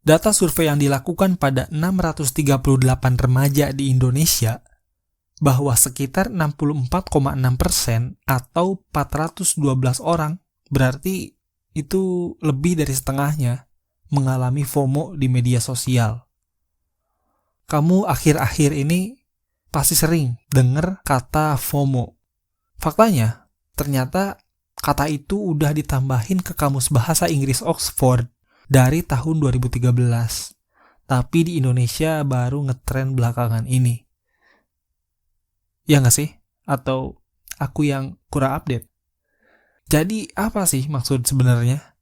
Data survei yang dilakukan pada 638 remaja di Indonesia bahwa sekitar 64,6% atau 412 orang, berarti itu lebih dari setengahnya, mengalami FOMO di media sosial. Kamu akhir-akhir ini pasti sering dengar kata FOMO. Faktanya, ternyata kata itu udah ditambahin ke Kamus Bahasa Inggris Oxford dari tahun 2013. Tapi di Indonesia baru ngetren belakangan ini. Ya nggak sih? Atau aku yang kurang update? Jadi apa sih maksud sebenarnya?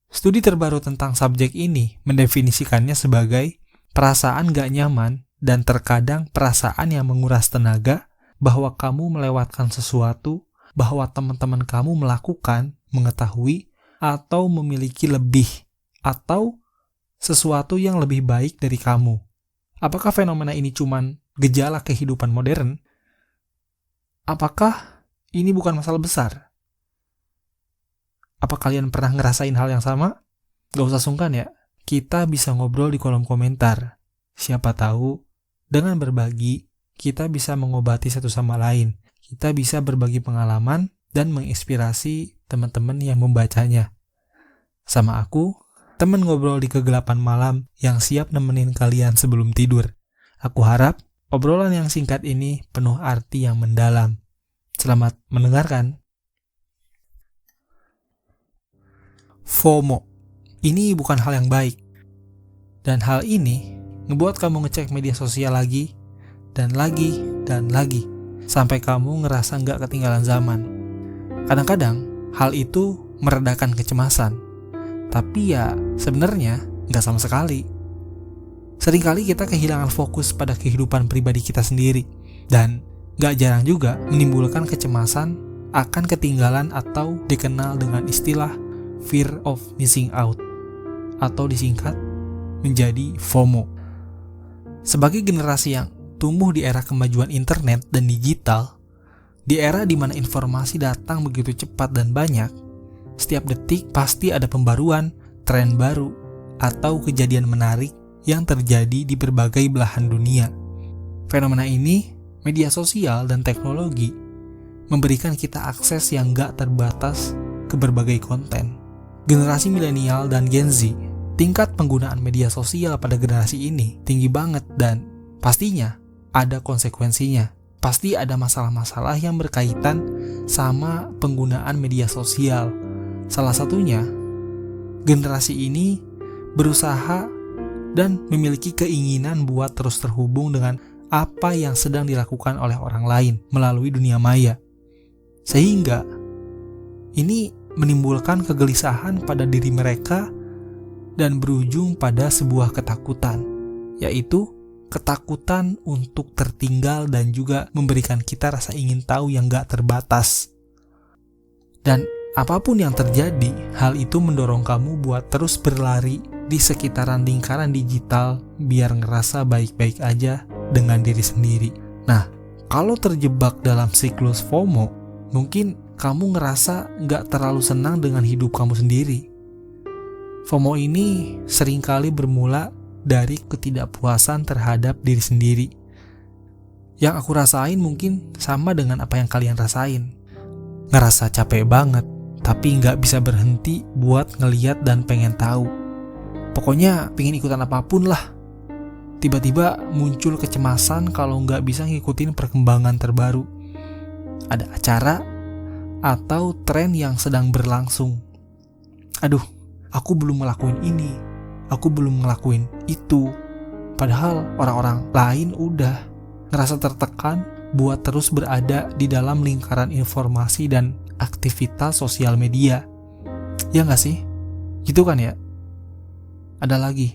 Studi terbaru tentang subjek ini mendefinisikannya sebagai perasaan gak nyaman dan terkadang perasaan yang menguras tenaga bahwa kamu melewatkan sesuatu, bahwa teman-teman kamu melakukan, mengetahui, atau memiliki lebih, atau sesuatu yang lebih baik dari kamu. Apakah fenomena ini cuman gejala kehidupan modern? Apakah ini bukan masalah besar? Apa kalian pernah ngerasain hal yang sama? Gak usah sungkan ya, kita bisa ngobrol di kolom komentar. Siapa tahu, dengan berbagi, kita bisa mengobati satu sama lain. Kita bisa berbagi pengalaman dan menginspirasi teman-teman yang membacanya. Sama aku, teman ngobrol di kegelapan malam yang siap nemenin kalian sebelum tidur. Aku harap obrolan yang singkat ini penuh arti yang mendalam. Selamat mendengarkan. FOMO. Ini bukan hal yang baik. Dan hal ini ngebuat kamu ngecek media sosial lagi, dan lagi, dan lagi. Sampai kamu ngerasa nggak ketinggalan zaman. Kadang-kadang, hal itu meredakan kecemasan. Tapi ya, sebenarnya nggak sama sekali. Seringkali kita kehilangan fokus pada kehidupan pribadi kita sendiri. Dan nggak jarang juga menimbulkan kecemasan akan ketinggalan atau dikenal dengan istilah fear of missing out, atau disingkat menjadi FOMO. Sebagai generasi yang tumbuh di era kemajuan internet dan digital, di era di mana informasi datang begitu cepat dan banyak, setiap detik pasti ada pembaruan, tren baru, atau kejadian menarik yang terjadi di berbagai belahan dunia. Fenomena ini, media sosial dan teknologi, memberikan kita akses yang gak terbatas ke berbagai konten. Generasi milenial dan Gen Z, tingkat penggunaan media sosial pada generasi ini tinggi banget dan pastinya ada konsekuensinya. Pasti ada masalah-masalah yang berkaitan sama penggunaan media sosial. Salah satunya, generasi ini berusaha dan memiliki keinginan buat terus terhubung dengan apa yang sedang dilakukan oleh orang lain melalui dunia maya. Sehingga ini menimbulkan kegelisahan pada diri mereka dan berujung pada sebuah ketakutan, yaitu ketakutan untuk tertinggal dan juga memberikan kita rasa ingin tahu yang gak terbatas. Dan apapun yang terjadi, hal itu mendorong kamu buat terus berlari di sekitaran lingkaran digital biar ngerasa baik-baik aja dengan diri sendiri. Nah, kalau terjebak dalam siklus FOMO, mungkin kamu ngerasa gak terlalu senang dengan hidup kamu sendiri. FOMO ini seringkali bermula dari ketidakpuasan terhadap diri sendiri. Yang aku rasain mungkin sama dengan apa yang kalian rasain. Ngerasa capek banget, tapi gak bisa berhenti buat ngeliat dan pengen tahu. Pokoknya pengen ikutan apapun lah. Tiba-tiba muncul kecemasan kalau gak bisa ngikutin perkembangan terbaru. Ada acara atau tren yang sedang berlangsung. Aduh, aku belum ngelakuin ini, aku belum ngelakuin itu. Padahal orang-orang lain udah. Ngerasa tertekan buat terus berada di dalam lingkaran informasi dan aktivitas sosial media. Ya gak sih? Gitu kan ya? Ada lagi,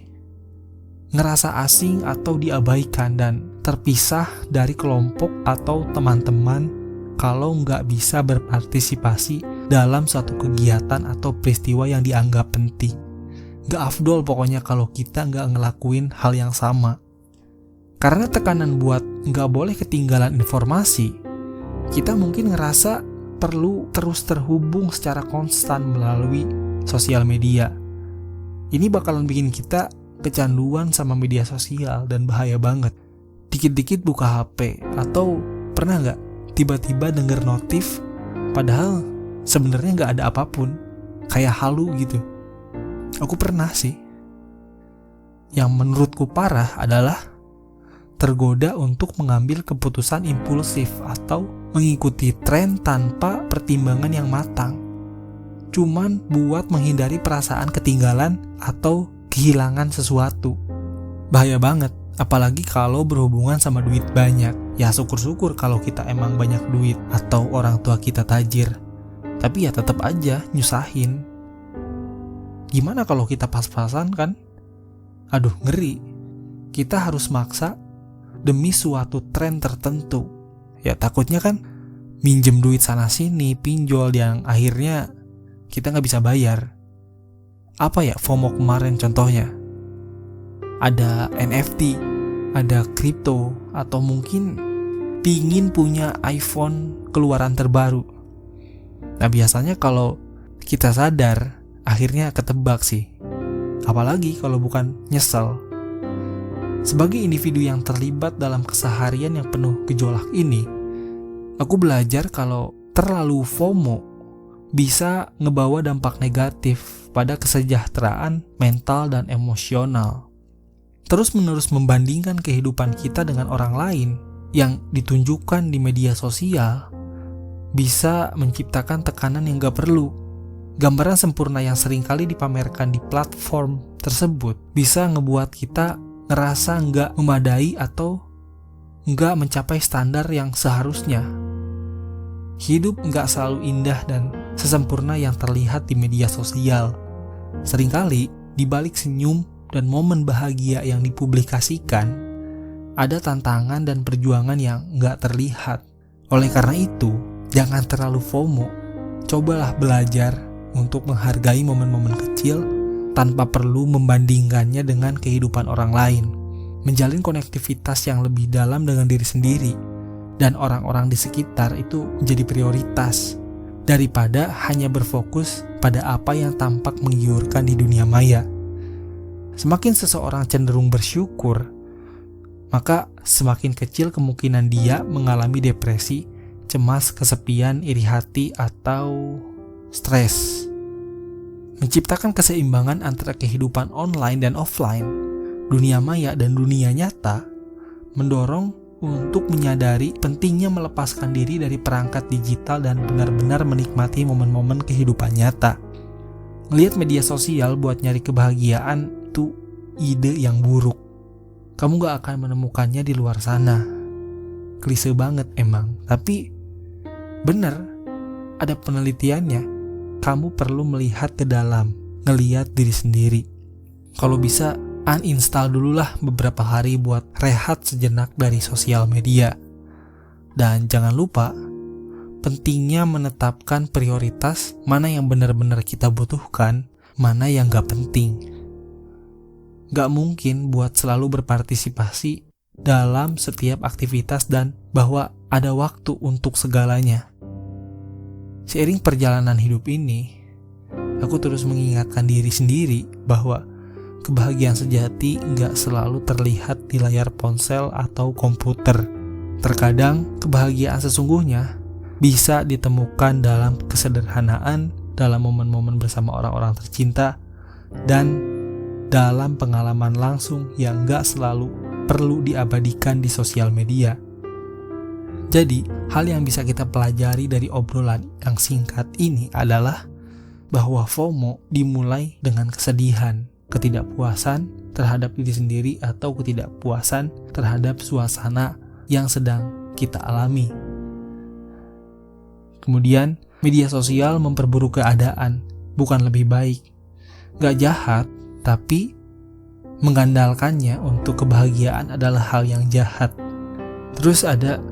ngerasa asing atau diabaikan dan terpisah dari kelompok atau teman-teman kalau nggak bisa berpartisipasi dalam suatu kegiatan atau peristiwa yang dianggap penting. Nggak afdol pokoknya kalau kita nggak ngelakuin hal yang sama. Karena tekanan buat nggak boleh ketinggalan informasi, kita mungkin ngerasa perlu terus terhubung secara konstan melalui sosial media. Ini bakalan bikin kita kecanduan sama media sosial dan bahaya banget. Dikit-dikit buka HP atau pernah nggak tiba-tiba denger notif padahal sebenarnya nggak ada apapun, kayak halu gitu. Aku pernah sih. Yang menurutku parah adalah tergoda untuk mengambil keputusan impulsif atau mengikuti tren tanpa pertimbangan yang matang. Cuman buat menghindari perasaan ketinggalan atau kehilangan sesuatu. Bahaya banget, apalagi kalau berhubungan sama duit banyak. Ya syukur-syukur kalau kita emang banyak duit atau orang tua kita tajir. Tapi ya tetap aja nyusahin. Gimana kalau kita pas-pasan kan? Aduh, ngeri. Kita harus maksa demi suatu tren tertentu. Ya takutnya kan minjem duit sana sini, pinjol yang akhirnya kita nggak bisa bayar. Apa ya FOMO kemarin contohnya? Ada NFT, ada kripto, atau mungkin pingin punya iPhone keluaran terbaru. Nah biasanya kalau kita sadar, akhirnya ketebak sih. Apalagi kalau bukan nyesel. Sebagai individu yang terlibat dalam keseharian yang penuh gejolak ini, aku belajar kalau terlalu FOMO bisa ngebawa dampak negatif pada kesejahteraan mental dan emosional. Terus-menerus membandingkan kehidupan kita dengan orang lain yang ditunjukkan di media sosial bisa menciptakan tekanan yang gak perlu. Gambaran sempurna yang seringkali dipamerkan di platform tersebut bisa ngebuat kita ngerasa gak memadai atau gak mencapai standar yang seharusnya. Hidup gak selalu indah dan sesempurna yang terlihat di media sosial. Seringkali, di balik senyum dan momen bahagia yang dipublikasikan, ada tantangan dan perjuangan yang gak terlihat. Oleh karena itu, jangan terlalu FOMO. Cobalah belajar untuk menghargai momen-momen kecil tanpa perlu membandingkannya dengan kehidupan orang lain. Menjalin konektivitas yang lebih dalam dengan diri sendiri dan orang-orang di sekitar itu menjadi prioritas daripada hanya berfokus pada apa yang tampak menggiurkan di dunia maya. Semakin seseorang cenderung bersyukur, maka semakin kecil kemungkinan dia mengalami depresi, cemas, kesepian, iri hati, atau stres. Menciptakan keseimbangan antara kehidupan online dan offline, dunia maya dan dunia nyata, mendorong untuk menyadari pentingnya melepaskan diri dari perangkat digital dan benar-benar menikmati momen-momen kehidupan nyata. Ngelihat media sosial buat nyari kebahagiaan itu ide yang buruk. Kamu gak akan menemukannya di luar sana. Klise banget emang, tapi bener, ada penelitiannya. Kamu perlu melihat ke dalam, ngelihat diri sendiri. Kalau bisa, uninstall dululah beberapa hari buat rehat sejenak dari sosial media. Dan jangan lupa, pentingnya menetapkan prioritas mana yang benar-benar kita butuhkan, mana yang gak penting. Gak mungkin buat selalu berpartisipasi dalam setiap aktivitas dan bahwa ada waktu untuk segalanya. Seiring perjalanan hidup ini, aku terus mengingatkan diri sendiri bahwa kebahagiaan sejati gak selalu terlihat di layar ponsel atau komputer. Terkadang kebahagiaan sesungguhnya bisa ditemukan dalam kesederhanaan, dalam momen-momen bersama orang-orang tercinta, dan dalam pengalaman langsung yang gak selalu perlu diabadikan di sosial media. Jadi, hal yang bisa kita pelajari dari obrolan yang singkat ini adalah bahwa FOMO dimulai dengan kesedihan, ketidakpuasan terhadap diri sendiri atau ketidakpuasan terhadap suasana yang sedang kita alami. Kemudian, media sosial memperburuk keadaan, bukan lebih baik. Gak jahat, tapi mengandalkannya untuk kebahagiaan adalah hal yang jahat. Terus ada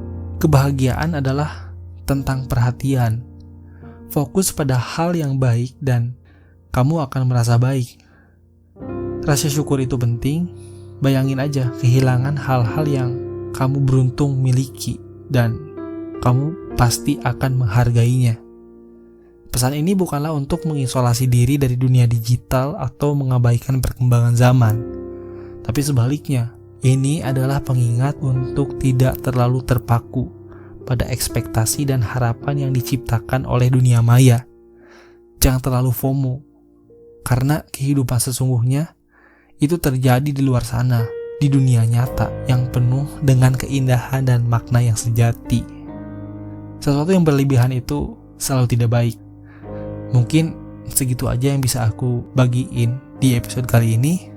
kebahagiaan adalah tentang perhatian. Fokus pada hal yang baik dan kamu akan merasa baik. Rasa syukur itu penting. Bayangin aja kehilangan hal-hal yang kamu beruntung miliki dan kamu pasti akan menghargainya. Pesan ini bukanlah untuk mengisolasi diri dari dunia digital atau mengabaikan perkembangan zaman. Tapi sebaliknya, ini adalah pengingat untuk tidak terlalu terpaku pada ekspektasi dan harapan yang diciptakan oleh dunia maya. Jangan terlalu FOMO, karena kehidupan sesungguhnya itu terjadi di luar sana, di dunia nyata yang penuh dengan keindahan dan makna yang sejati. Sesuatu yang berlebihan itu selalu tidak baik. Mungkin segitu aja yang bisa aku bagiin di episode kali ini.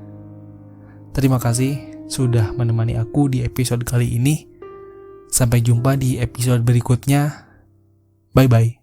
Terima kasih sudah menemani aku di episode kali ini. Sampai jumpa di episode berikutnya. Bye-bye.